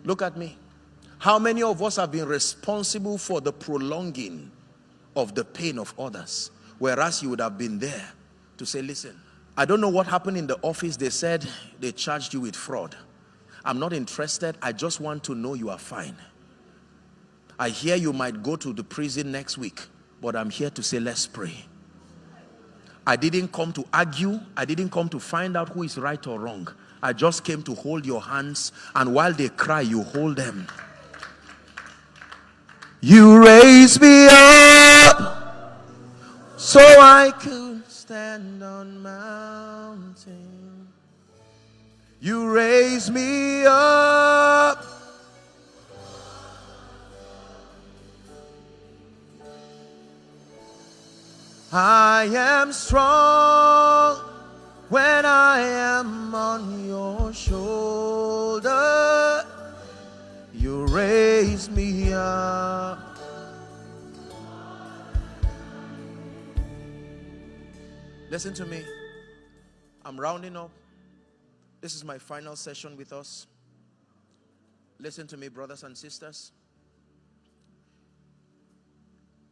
Look at me. How many of us have been responsible for the prolonging of the pain of others, whereas you would have been there to say, listen, I don't know what happened in the office. They said they charged you with fraud. I'm not interested. I just want to know you are fine. I hear you might go to the prison next week, but I'm here to say, let's pray. I didn't come to argue. I didn't come to find out who is right or wrong. I just came to hold your hands, and while they cry, you hold them. You raise me up so I could stand on mountain. You raise me up. I am strong when I am on your shoulder. You raise me up. Listen to me. I'm rounding up. This is my final session with us. Listen to me, brothers and sisters.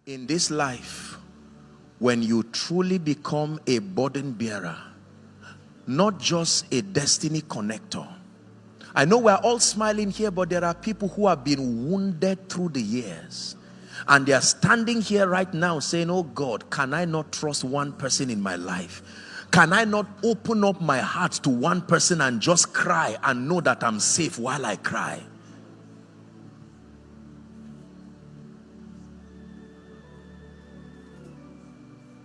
In this life, when you truly become a burden bearer, not just a destiny connector. I know we're all smiling here, but there are people who have been wounded through the years. And they are standing here right now saying, oh God, can I not trust one person in my life? Can I not open up my heart to one person and just cry and know that I'm safe while I cry?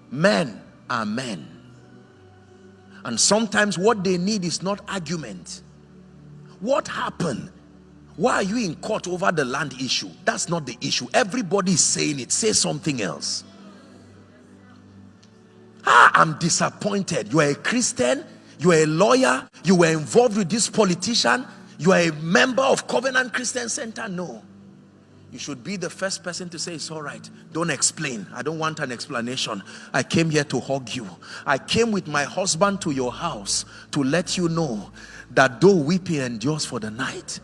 Men are men. And sometimes what they need is not argument. What happened? Why are you in court over the land issue? That's not the issue. Everybody is saying it. Say something else. I'm disappointed. You are a Christian. You are a lawyer. You were involved with this politician. You are a member of Covenant Christian Center. No. You should be the first person to say, it's all right. Don't explain. I don't want an explanation. I came here to hug you. I came with my husband to your house to let you know that though weeping endures for the night.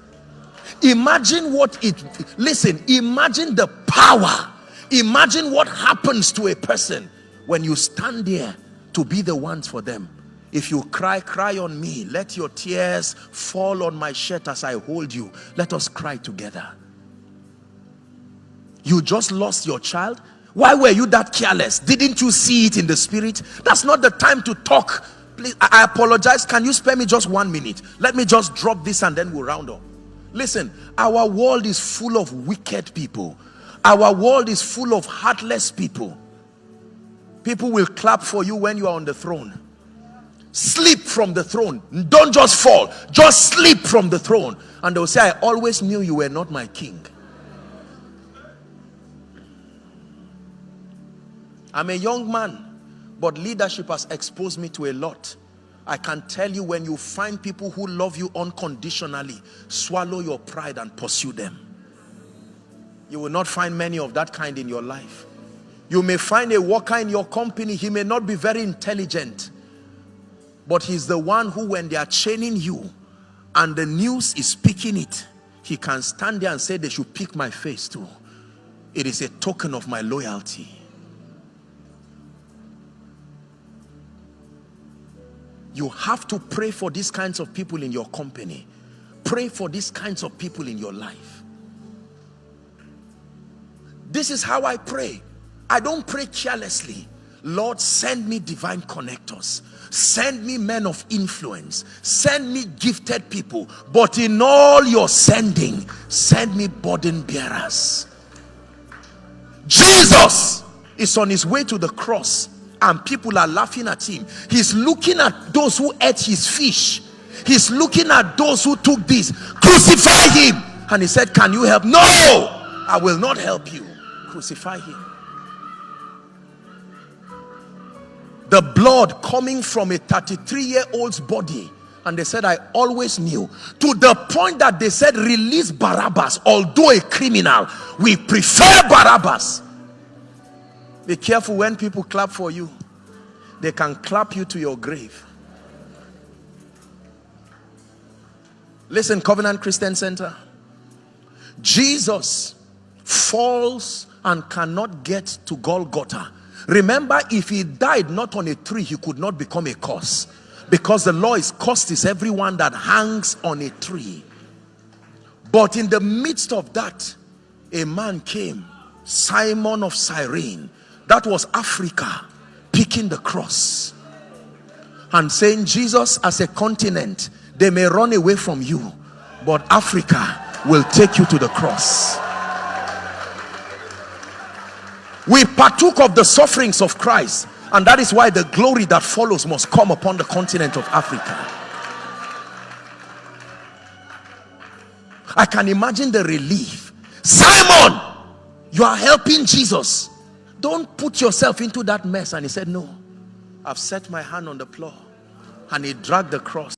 Imagine what it, listen, imagine the power. Imagine what happens to a person when you stand there to be the ones for them. If you cry, cry on me. Let your tears fall on my shirt as I hold you. Let us cry together. You just lost your child. Why were you that careless? Didn't you see it in the spirit? That's not the time to talk. Please, I apologize. Can you spare me just 1 minute? Let me just drop this and then we'll round up. Listen, our world is full of wicked people. Our world is full of heartless people. People will clap for you when you are on the throne. Sleep from the throne. Don't just fall. Just sleep from the throne. And they'll say, I always knew you were not my king. I'm a young man, but leadership has exposed me to a lot. I can tell you, when you find people who love you unconditionally, swallow your pride and pursue them. You will not find many of that kind in your life. You may find a worker in your company. He may not be very intelligent, but he's the one who, when they are chaining you and the news is picking it, he can stand there and say, they should pick my face too. It is a token of my loyalty. You have to pray for these kinds of people in your company. Pray for these kinds of people in your life. This is how I pray. I don't pray carelessly. Lord, send me divine connectors. Send me men of influence. Send me gifted people. But in all your sending, send me burden bearers. Jesus is on his way to the cross, and people are laughing at him. He's looking at those who ate his fish. He's looking at those who took this. Crucify him. And he said, can you help? No, I will not help you. Crucify him. The blood coming from a 33-year-old's body. And they said, I always knew. To the point that they said, release Barabbas. Although a criminal, we prefer Barabbas. Be careful when people clap for you. They can clap you to your grave. Listen, Covenant Christian Center, Jesus falls and cannot get to Golgotha. Remember, if he died not on a tree, he could not become a curse, because the law is cursed is everyone that hangs on a tree. But in the midst of that, a man came, Simon of Cyrene, that was Africa, picking the cross and saying, Jesus, as a continent, they may run away from you, but Africa will take you to the cross. We partook of the sufferings of Christ, and that is why the glory that follows must come upon the continent of Africa. I can imagine the relief. Simon, you are helping Jesus. Don't put yourself into that mess. And he said, no, I've set my hand on the plow. And he dragged the cross.